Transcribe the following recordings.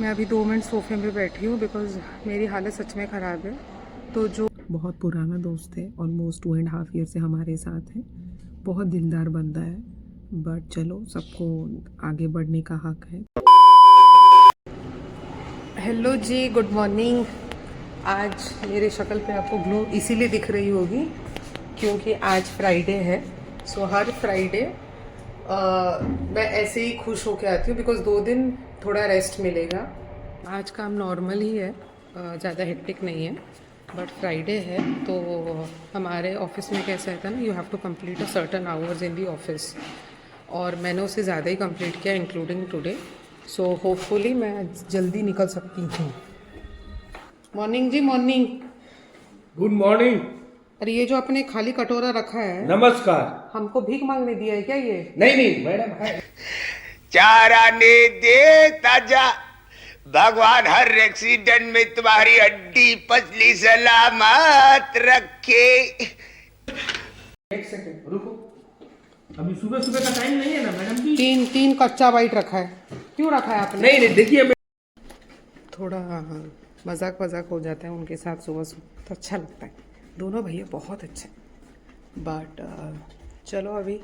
मैं अभी 2 मिनट सोफे में बैठी हूँ बिकॉज़ मेरी हालत सच में ख़राब है। तो जो बहुत पुराना दोस्त है, ऑलमोस्ट 2.5 ईयर से हमारे साथ है, बहुत दिलदार बंदा है, बट चलो सबको आगे बढ़ने का हक है। हेलो जी, गुड मॉर्निंग। आज मेरी शक्ल पे आपको ग्लो इसीलिए दिख रही होगी क्योंकि आज फ्राइडे है। सो हर फ्राइडे मैं ऐसे ही खुश होके आती हूँ बिकॉज़ 2 दिन थोड़ा रेस्ट मिलेगा। आज काम नॉर्मल ही है, ज़्यादा हेक्टिक नहीं है, बट फ्राइडे है तो हमारे ऑफिस में कैसा रहता है ना, you have to complete a certain hours in the office, और मैंने उसे ज़्यादा ही कंप्लीट किया इंक्लूडिंग टुडे। सो होपफुली मैं जल्दी निकल सकती हूँ। मॉर्निंग जी, मॉर्निंग। Good morning. अरे ये जो आपने खाली कटोरा रखा है, नमस्कार। हमको भीख मांगने दिया है क्या ये? नहीं नहीं मैडम है। चारा ने दे ताजा, भगवान हर एक्सीडेंट में तुम्हारी हड्डी पसली सलामत रखे। एक सेकंड रुको, अभी सुबह सुबह का टाइम नहीं है ना मैडम जी। तीन कच्चा वाइट रखा है, क्यों रखा है आपने? नहीं नहीं देखिए, थोड़ा मजाक वजाक हो जाता है उनके साथ सुबह सुबह तो अच्छा लगता है। दोनों भैया बहुत अच्छे हैं, बट चलो अभी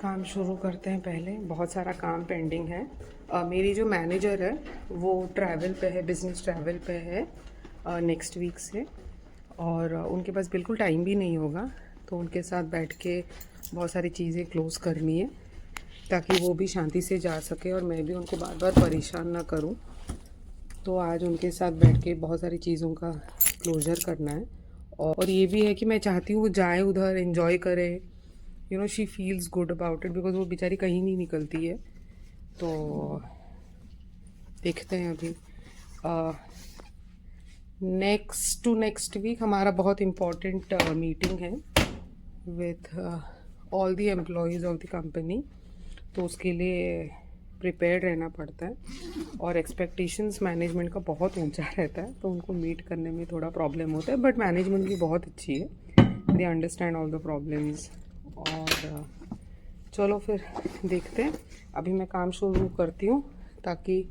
काम शुरू करते हैं। पहले बहुत सारा काम पेंडिंग है। मेरी जो मैनेजर है वो ट्रैवल पे है, बिज़नेस ट्रैवल पे है नेक्स्ट वीक से, और उनके पास बिल्कुल टाइम भी नहीं होगा, तो उनके साथ बैठ के बहुत सारी चीज़ें क्लोज़ करनी है ताकि वो भी शांति से जा सके और मैं भी उनको बार बार परेशान ना करूं। तो आज उनके साथ बैठ के बहुत सारी चीज़ों का क्लोजर करना है, और ये भी है कि मैं चाहती हूँ वो जाए उधर, एंजॉय करे, you know, she feels good about it because वो बेचारी कहीं नहीं निकलती है। तो देखते हैं अभी। नेक्स्ट वीक हमारा बहुत इम्पोर्टेंट मीटिंग है with all the employees of the company, तो उसके लिए प्रिपेयर्ड रहना पड़ता है, और एक्सपेक्टेशंस मैनेजमेंट का बहुत ऊंचा रहता है, तो उनको मीट करने में थोड़ा प्रॉब्लम होता है, बट मैनेजमेंट भी बहुत अच्छी है, they understand all the problems. और चलो फिर देखते हैं। अभी मैं काम शुरू करती हूँ ताकि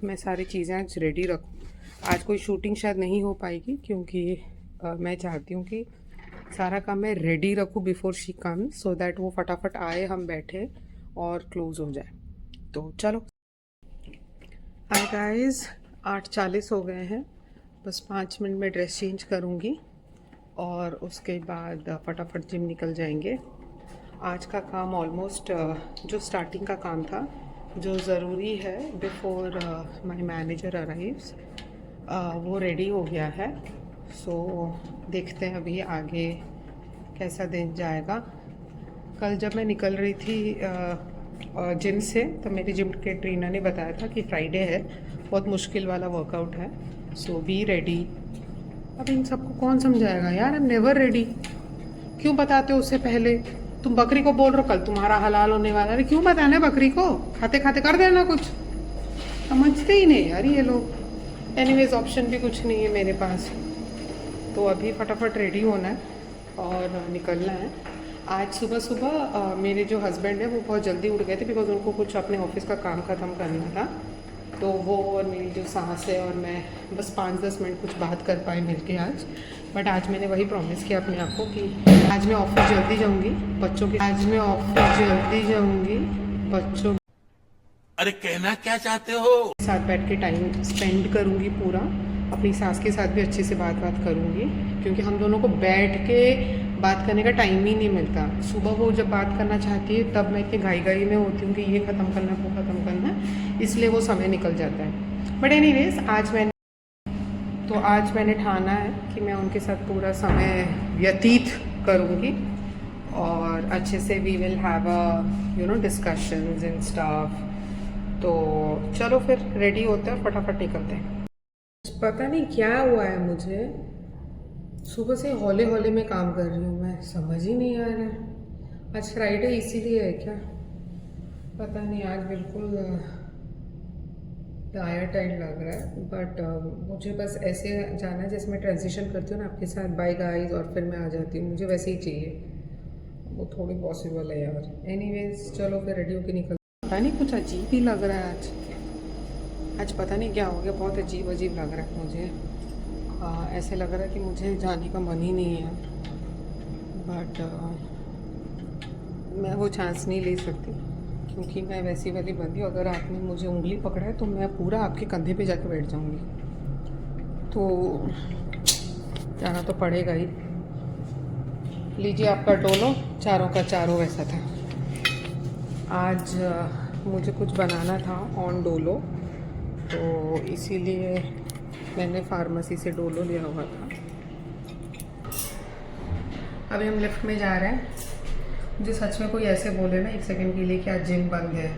मैं सारी चीज़ें आज रेडी रखूँ। आज कोई शूटिंग शायद नहीं हो पाएगी क्योंकि मैं चाहती हूँ कि सारा काम मैं रेडी रखूँ before she come, so that वो फटाफट आए, हम बैठे और क्लोज़ हो जाए। तो चलो। हाय गाइस, 8:40 हो गए हैं, बस 5 मिनट में ड्रेस चेंज करूँगी और उसके बाद फटाफट जिम निकल जाएंगे। आज का काम ऑलमोस्ट जो स्टार्टिंग का काम था, जो ज़रूरी है बिफोर माय मैनेजर अराइव्स, वो रेडी हो गया है। सो देखते हैं अभी आगे कैसा दिन जाएगा। कल जब मैं निकल रही थी जिम से, तो मेरी जिम के ट्रेनर ने बताया था कि फ्राइडे है, बहुत मुश्किल वाला वर्कआउट है, सो बी रेडी। अब इन सबको कौन समझाएगा यार, आई एम नेवर रेडी। क्यों बताते हो उससे पहले? तुम बकरी को बोल रहे हो कल तुम्हारा हलाल होने वाला है, अरे क्यों बताना बकरी को? खाते खाते कर देना कुछ। समझते ही नहीं यार ये लोग। एनीवेज ऑप्शन भी कुछ नहीं है मेरे पास, तो अभी फटाफट रेडी होना है और निकलना है। आज सुबह सुबह मेरे जो हस्बैंड है वो बहुत जल्दी उठ गए थे बिकॉज उनको कुछ अपने ऑफिस का काम ख़त्म करना था, तो वो और मेरी जो सास है और मैं बस 5-10 मिनट कुछ बात कर पाए मिलके आज। बट आज मैंने वही प्रॉमिस किया अपने आप को कि आज मैं ऑफिस जल्दी जाऊंगी, बच्चों के बच्चों अरे कहना क्या चाहते हो? के साथ बैठ के टाइम स्पेंड करूंगी पूरा। अपनी सास के साथ भी अच्छे से बात करूंगी क्योंकि हम दोनों को बैठ के बात करने का टाइम ही नहीं मिलता। सुबह वो जब बात करना चाहती है तब मैं इतनी घाई में होती हूँ कि ये ख़त्म करना वो ख़त्म करना, इसलिए वो समय निकल जाता है। बट एनीवेज आज मैंने ठाना है कि मैं उनके साथ पूरा समय व्यतीत करूँगी और अच्छे से we will have a discussions and stuff. तो चलो फिर रेडी होते हैं, फटाफट निकलते हैं। पता नहीं क्या हुआ है मुझे, सुबह से हौले हौले में काम कर रही हूँ, मैं समझ ही नहीं आ रहा है। आज फ्राइडे इसीलिए है क्या, पता नहीं, आज बिल्कुल टायर्ड लग रहा है। बट मुझे बस ऐसे जाना है जैसे मैं ट्रांजिशन करती हूँ ना आपके साथ, बाय गाइस, और फिर मैं आ जाती हूँ, मुझे वैसे ही चाहिए, वो थोड़ी पॉसिबल है यार। एनीवेज चलो फिर रेडी होके निकल। पता नहीं कुछ अजीब ही लग रहा है आज। आज पता नहीं क्या हो गया, बहुत अजीब अजीब लग रहा है मुझे। ऐसे लग रहा है कि मुझे जाने का मन ही नहीं है, बट मैं वो चांस नहीं ले सकती क्योंकि मैं वैसी वाली बंदी हूँ। अगर आपने मुझे उंगली पकड़ा है तो मैं पूरा आपके कंधे पे जाके बैठ जाऊँगी, तो जाना तो पड़ेगा ही। लीजिए आपका डोलो, चारों का चारों वैसा था। आज मुझे कुछ बनाना था ऑन डोलो, तो इसीलिए मैंने फार्मेसी से डोलो लिया हुआ था। अभी हम लिफ्ट में जा रहे हैं। मुझे सच में कोई ऐसे बोले ना 1 सेकंड के लिए कि आज जिम बंद है,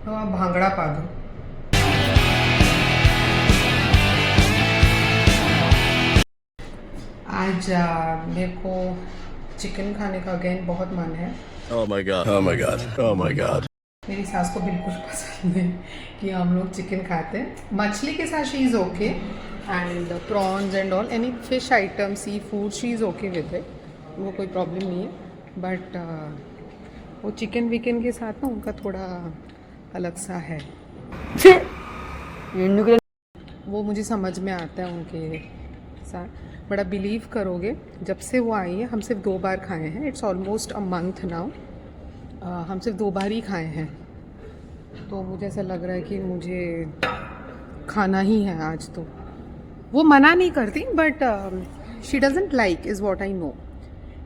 तो वहाँ भांगड़ा पा दूँ। आज मेरे को चिकन खाने का अगेन बहुत मन है। Oh my god. Oh my god. Oh my god. मेरी सास को बिल्कुल पसंद है कि हम लोग चिकन खाते हैं। मछली के साथ she is okay, and prawns and all any fish item, sea food she is okay with it, वो कोई प्रॉब्लम नहीं है। बट वो चिकन विकन के साथ ना उनका थोड़ा अलग सा है, वो मुझे समझ में आता है उनके साथ। बड़ा बिलीव करोगे, जब से वो आई है हम सिर्फ 2 बार खाए हैं। It's almost a month now, हम सिर्फ 2 बार ही खाए हैं। तो मुझे ऐसा लग रहा है कि मुझे खाना ही है आज। तो वो मना नहीं करती, but she doesn't like is what I know.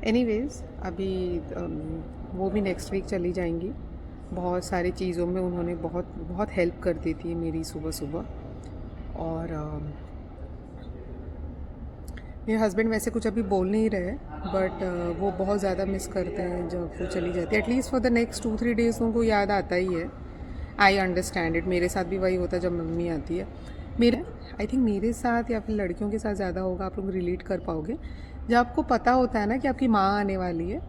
Anyways अभी वो भी नेक्स्ट वीक चली जाएंगी। बहुत सारी चीज़ों में उन्होंने बहुत हेल्प कर देती है मेरी सुबह सुबह। और मेरे हस्बैंड वैसे कुछ अभी बोल नहीं रहे, बट वो बहुत ज़्यादा मिस करते हैं जब वो चली जाती है। At least for the next 2-3 days उनको याद आता ही है। I understand it. मेरे साथ भी वही होता है जब मम्मी आती है। आई थिंक मेरे साथ या फिर लड़कियों के साथ ज़्यादा होगा, आप लोग रिलेट कर पाओगे। जब आपको पता होता है ना कि आपकी माँ आने वाली है,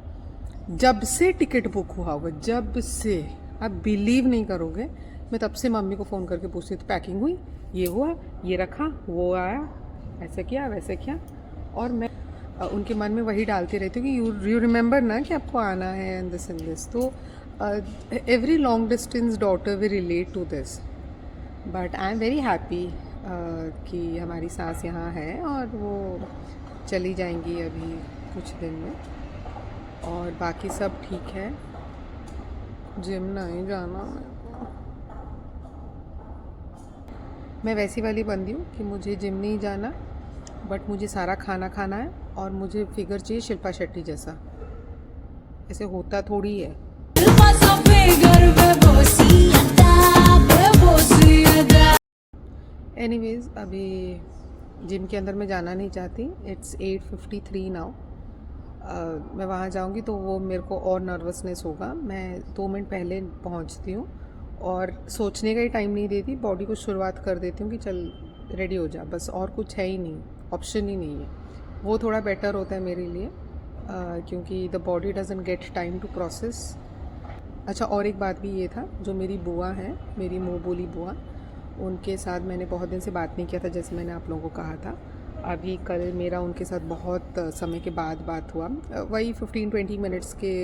जब से टिकट बुक हुआ होगा, जब से, आप बिलीव नहीं करोगे, मैं तब से मम्मी को फ़ोन करके पूछती थी पैकिंग हुई, ये हुआ, ये रखा, वो आया, ऐसे किया वैसे किया। और मैं उनके मन में वही डालती रहती हूँ कि यू रिमेंबर ना कि आपको आना है एंड दिस। तो every long distance daughter will relate to this. But I am very happy कि हमारी सास यहाँ है और वो चली जाएंगी अभी कुछ दिन में, और बाकी सब ठीक है। जिम नहीं जाना मेरे को। मैं वैसी वाली बंदी हूँ कि मुझे जिम नहीं जाना, बट मुझे सारा खाना खाना है और मुझे फिगर चाहिए शिल्पा शेट्टी जैसा। ऐसे होता थोड़ी है। एनीवेज अभी जिम के अंदर मैं जाना नहीं चाहती। It's 8:53 now. मैं वहाँ जाऊँगी तो वो मेरे को और नर्वसनेस होगा। मैं 2 मिनट पहले पहुँचती हूँ और सोचने का ही टाइम नहीं देती, बॉडी को शुरुआत कर देती हूँ कि चल रेडी हो जा, बस। और कुछ है ही नहीं, ऑप्शन ही नहीं है। वो थोड़ा बेटर होता है मेरे लिए, क्योंकि the body doesn't get time to process. अच्छा, और एक बात भी ये था, जो मेरी बुआ है, मेरी मुँह बोली बुआ, उनके साथ मैंने बहुत दिन से बात नहीं किया था, जैसे मैंने आप लोगों को कहा था। अभी कल मेरा उनके साथ बहुत समय के बाद बात हुआ, वही 15-20 मिनट्स के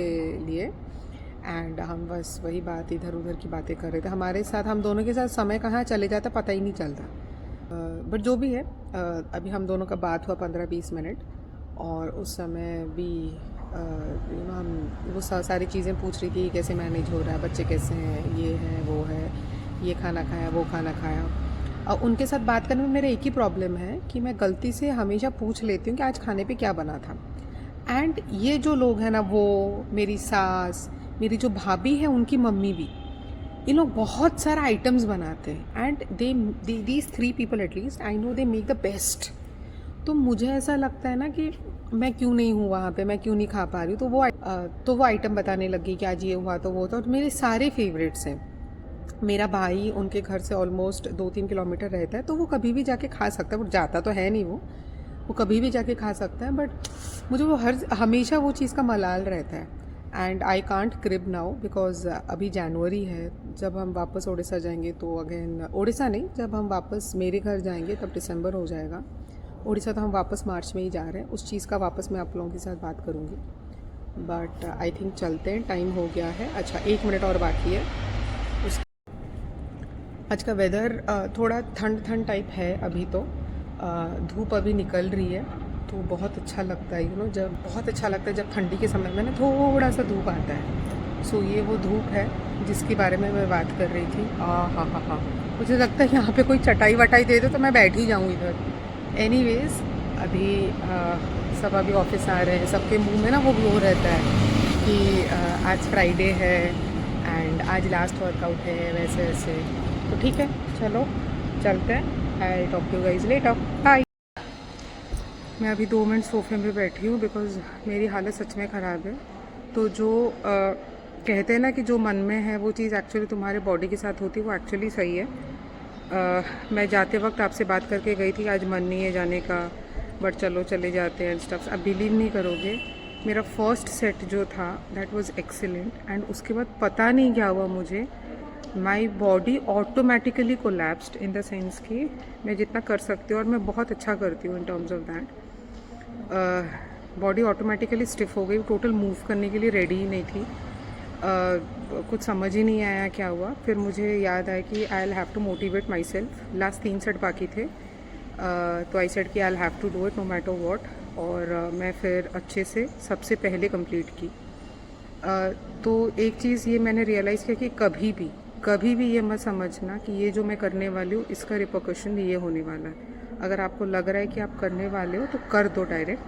लिए। एंड हम बस वही बात, इधर उधर की बातें कर रहे थे। हमारे साथ, हम दोनों के साथ समय कहाँ चले जाता पता ही नहीं चलता। बट जो भी है, अभी हम दोनों का बात हुआ 15-20 मिनट, और उस समय भी हम वो सारी चीज़ें पूछ रही थी, कैसे मैनेज हो रहा है, बच्चे कैसे हैं, ये है वो है, ये खाना खाया वो खाना खाया। और उनके साथ बात करने में मेरा एक ही प्रॉब्लम है कि मैं गलती से हमेशा पूछ लेती हूँ कि आज खाने पे क्या बना था। एंड ये जो लोग हैं ना, वो मेरी सास, मेरी जो भाभी है, उनकी मम्मी भी, ये लोग बहुत सारा आइटम्स बनाते हैं। And these 3 people at least I know they make the best. तो मुझे ऐसा लगता है ना कि मैं क्यों नहीं हूँ वहाँ पे, मैं क्यों नहीं खा पा रही हूँ। तो वो आइटम बताने लगी कि आज ये हुआ तो वो था। और मेरे सारे फेवरेट्स हैं। मेरा भाई उनके घर से ऑलमोस्ट 2-3 किलोमीटर रहता है, तो वो कभी भी जाके खा सकता है। वो जाता तो है नहीं, वो कभी भी जाके खा सकता है। बट मुझे वो हमेशा वो चीज़ का मलाल रहता है। And I can't crib now because अभी जनवरी है। जब हम वापस उड़ीसा जाएंगे तो अगेन, उड़ीसा नहीं, जब हम वापस मेरे घर जाएंगे तब दिसंबर हो जाएगा। उड़ीसा तो हम वापस मार्च में ही जा रहे हैं। उस चीज़ का वापस मैं आप लोगों के साथ बात करूँगी। बट आई थिंक चलते हैं, टाइम हो गया है। अच्छा, 1 मिनट और बाकी है। आज का वेदर थोड़ा ठंड टाइप है अभी तो। धूप अभी निकल रही है तो बहुत अच्छा लगता है, जब बहुत अच्छा लगता है जब ठंडी के समय में ना थोड़ा सा धूप आता है। सो ये वो धूप है जिसके बारे में मैं बात कर रही थी। हाँ, मुझे लगता है यहाँ पे कोई चटाई वटाई दे दो तो मैं बैठ ही जाऊँ इधर। एनीवेज अभी सब अभी ऑफिस आ रहे हैं, सबके मुंह में ना वो ग्लो रहता है कि आज फ्राइडे है एंड आज लास्ट वर्कआउट है, वैसे वैसे। तो ठीक है, चलो चलते हैं। I talk to you guys later, bye. मैं अभी 2 मिनट सोफे में बैठी हूँ बिकॉज़ मेरी हालत सच में ख़राब है। तो जो कहते हैं ना कि जो मन में है वो चीज़ एक्चुअली तुम्हारे बॉडी के साथ होती है, वो एक्चुअली सही है। मैं जाते वक्त आपसे बात करके गई थी आज मन नहीं है जाने का, बट चलो चले जाते हैं स्टफ्स। अब बिलीव नहीं करोगे, मेरा फर्स्ट सेट जो था दैट वाज एक्सीलेंट एंड उसके बाद पता नहीं क्या हुआ मुझे, my body automatically collapsed in the sense कि मैं जितना कर सकती हूँ और मैं बहुत अच्छा करती हूँ in terms of that, body automatically stiff हो गई, टोटल मूव करने के लिए रेडी ही नहीं थी। कुछ समझ ही नहीं आया क्या हुआ। फिर मुझे याद आया कि I will have to motivate myself. Last 3 set बाकी थे, तो आई सेट कि I will have to do it no matter what. और मैं फिर अच्छे से सबसे पहले कंप्लीट की। तो एक चीज़ ये मैंने रियलाइज़ किया कि कभी भी ये मत समझना कि ये जो मैं करने वाली हूँ इसका रिपोर्कशन ये होने वाला है। अगर आपको लग रहा है कि आप करने वाले हो तो कर दो डायरेक्ट,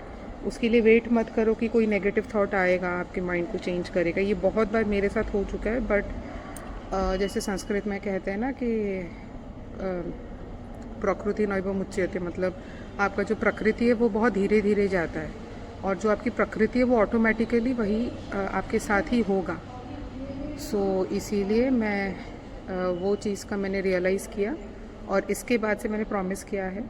उसके लिए वेट मत करो कि कोई नेगेटिव थॉट आएगा आपके माइंड को चेंज करेगा। ये बहुत बार मेरे साथ हो चुका है। बट जैसे संस्कृत में कहते हैं ना कि प्रकृति नैव मुच्यते, मतलब आपका जो प्रकृति है वो बहुत धीरे धीरे जाता है और जो आपकी प्रकृति है वो ऑटोमेटिकली वही आपके साथ ही होगा। सो इसीलिए मैं वो चीज़ का मैंने रियलाइज़ किया और इसके बाद से मैंने प्रॉमिस किया है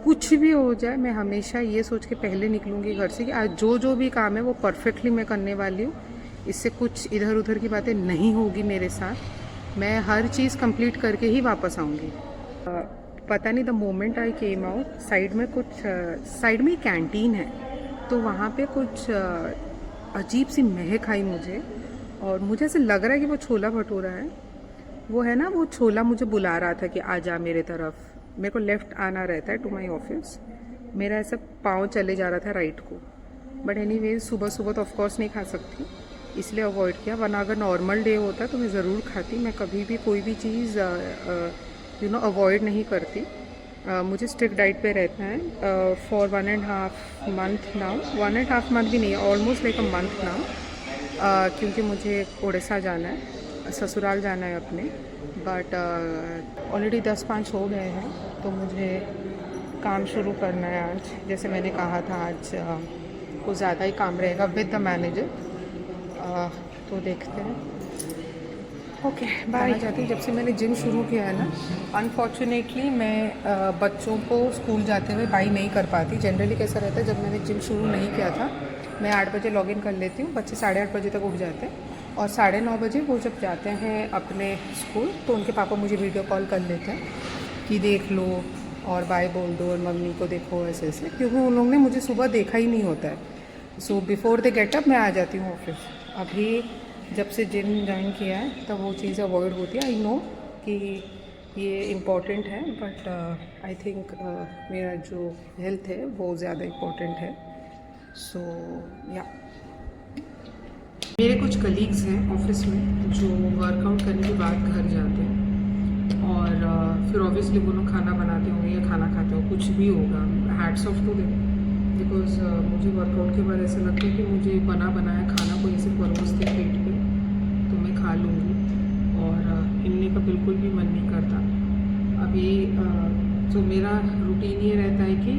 कुछ भी हो जाए मैं हमेशा ये सोच के पहले निकलूँगी घर से कि आज जो भी काम है वो परफेक्टली मैं करने वाली हूँ। इससे कुछ इधर उधर की बातें नहीं होगी मेरे साथ। मैं हर चीज़ कंप्लीट करके ही वापस आऊँगी। पता नहीं, the moment I came out, side में कैंटीन है तो वहाँ पे कुछ अजीब सी महक आई मुझे और मुझे ऐसे लग रहा है कि वो छोला भटूरा है। वो है ना, वो छोला मुझे बुला रहा था कि आ जा मेरे तरफ। मेरे को लेफ़्ट आना रहता है टू माई ऑफिस, मेरा ऐसा पाँव चले जा रहा था राइट को। बट एनीवेज सुबह तो ऑफकोर्स नहीं खा सकती, इसलिए अवॉइड किया। वरना अगर नॉर्मल डे होता तो मैं ज़रूर खाती। मैं कभी भी कोई भी चीज़ अवॉइड नहीं करती। मुझे स्ट्रिक्ट डाइट पे रहना है फॉर 1.5 मंथ नाउ। 1.5 मंथ भी नहीं है, almost like a month now, क्योंकि मुझे उड़ीसा जाना है, ससुराल जाना है अपने। बट ऑलरेडी 10-5 हो गए हैं तो मुझे काम शुरू करना है आज। जैसे मैंने कहा था आज कुछ ज़्यादा ही काम रहेगा विद द मैनेजर, तो देखते हैं। Okay bye. जाती जब से मैंने जिम शुरू किया है ना, अनफॉर्चुनेटली मैं बच्चों को स्कूल जाते हुए बाई नहीं कर पाती। जनरली कैसा रहता है, जब मैंने जिम शुरू नहीं किया था मैं 8 बजे लॉगिन कर लेती हूँ, बच्चे 8:30 बजे तक उठ जाते हैं और 9:30 बजे वो जब जाते हैं अपने स्कूल तो उनके पापा मुझे वीडियो कॉल कर लेते हैं कि देख लो और बाय बोल दो और मम्मी को देखो, ऐसे क्योंकि उन लोगों ने मुझे सुबह देखा ही नहीं होता है। So before they get up मैं आ जाती हूँ ऑफिस। अभी जब से जिम ज्वाइन किया है तब वो चीज़ अवॉइड होती है। आई नो कि ये इम्पॉर्टेंट है, बट आई थिंक मेरा जो हेल्थ है वो ज़्यादा इम्पॉर्टेंट है। सो या मेरे कुछ कलीग्स हैं ऑफिस में जो वर्कआउट करने के बाद घर जाते हैं और फिर ऑब्वियसली वो लोग खाना बनाते होंगे या खाना खाते हो, कुछ भी होगा। Hats off to them, because मुझे वर्कआउट के बाद ऐसा लगता है कि मुझे बना बनाया खाना कोई ऐसे परोस दे पेट पे तो मैं खा लूँगी और हिलने का बिल्कुल भी मन नहीं करता। अभी तो मेरा रूटीन ये रहता है कि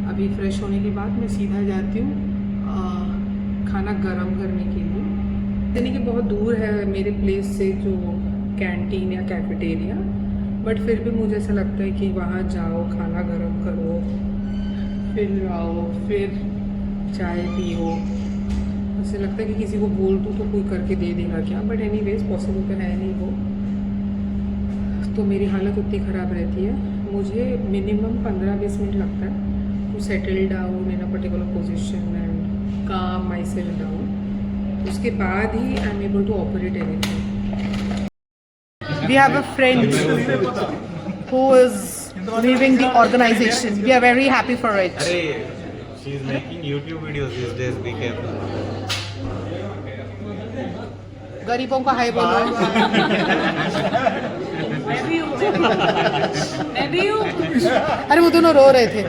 अभी फ्रेश होने के बाद मैं सीधा जाती हूँ खाना गरम करने के लिए। यानी कि बहुत दूर है मेरे प्लेस से जो कैंटीन या कैफेटेरिया, बट फिर भी मुझे ऐसा लगता है कि वहाँ जाओ, खाना गरम करो, फिर आओ, फिर चाय पियो। ऐसे लगता है कि किसी को बोल दूँ तो कोई करके दे देगा क्या, बट एनीवेज पॉसिबल तो है नहीं वो। तो मेरी हालत उतनी ख़राब रहती है, मुझे मिनिमम 15-20 मिनट लगता है to settle down in a particular position and calm myself down. उसके बाद ही I am able to operate anything. We have a friend who is leaving the organization. We are very happy for it. She's making YouTube videos these days. Be careful. गरीबों का हाय बोलो. अरे वो दोनों रो रहे थे.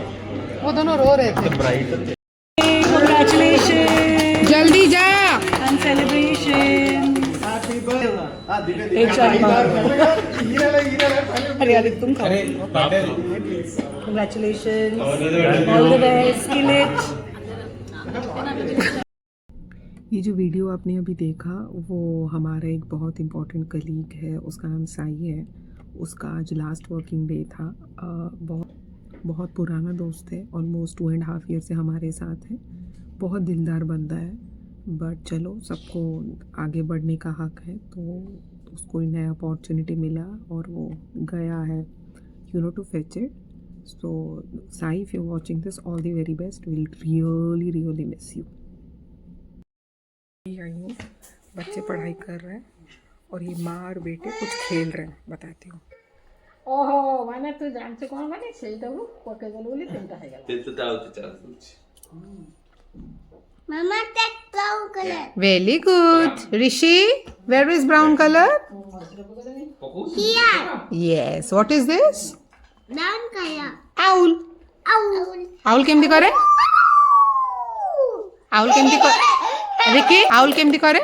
Congratulations जल्दी जा. on celebration. अरे यार तुम खाओ. Congratulations. All the best. Kill it. ये जो वीडियो आपने अभी देखा वो हमारा एक बहुत इम्पोर्टेंट कलीग है, उसका नाम साई है. उसका आज लास्ट वर्किंग डे था. बहुत पुराना दोस्त है, ऑलमोस्ट 2.5 ईयर से हमारे साथ है. बहुत दिलदार बंदा है. बट चलो, सबको आगे बढ़ने का हक है, तो उसको नया अपॉर्चुनिटी मिला और वो गया है to fetch it. So Sai, if you watching this, all the very best. Will really miss you. I हूँ, बच्चे पढ़ाई कर रहे हैं और ये माँ और बेटे कुछ खेल रहे हैं. बताती हूँ. ওহো মানে তুই জানছে কোন মানে সেইটা পকে গেল বলে তিনটা হয়ে গেল Mama, take brown color. Very good. Rishi, where is brown color? Here. Yes. What is this? Brown color. Owl. Owl. Owl केमती करे? Owl केमती करे? Ricky, owl केमती करे?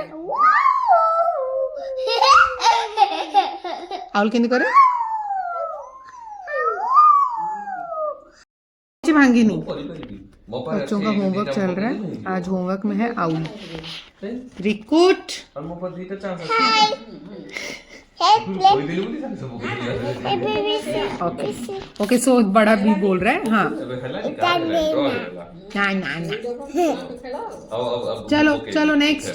Owl केमती करे? भांगी नहीं. बच्चों का होमवर्क चल रहा है. आज होमवर्क में है आउल. रिकुट. ओके सो बड़ा भी बोल रहा है. हाँ ना. चलो next.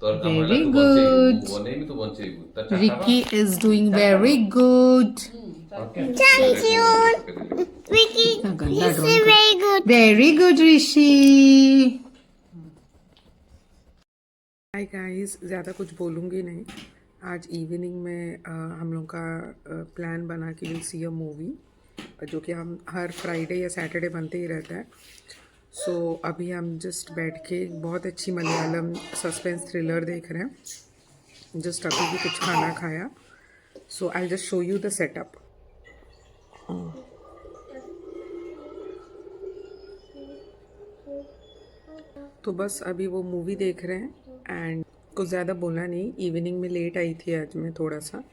Very good. Ricky is doing very good. Thank you. Vicky, this is very good. Very good, Rishi. Hi guys, ज़्यादा कुछ बोलूँगी नहीं. आज इवनिंग में हम लोग का प्लान बना कि विल सी अ मूवी, जो कि हम हर फ्राइडे या सैटरडे बनते ही रहता है. सो अभी हम जस्ट बैठ के बहुत अच्छी मलयालम सस्पेंस थ्रिलर देख रहे हैं. जस्ट अभी भी कुछ खाना खाया. So I just show you the setup. तो बस अभी वो मूवी देख रहे हैं एंड कुछ ज़्यादा बोला नहीं. इवनिंग में लेट आई थी आज, मैं थोड़ा सा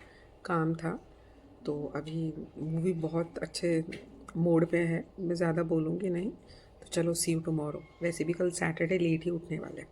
काम था. तो अभी मूवी बहुत अच्छे मोड पे है. मैं ज़्यादा बोलूँगी नहीं. तो चलो, सी यू टुमारो. वैसे भी कल सैटरडे लेट ही उठने वाले.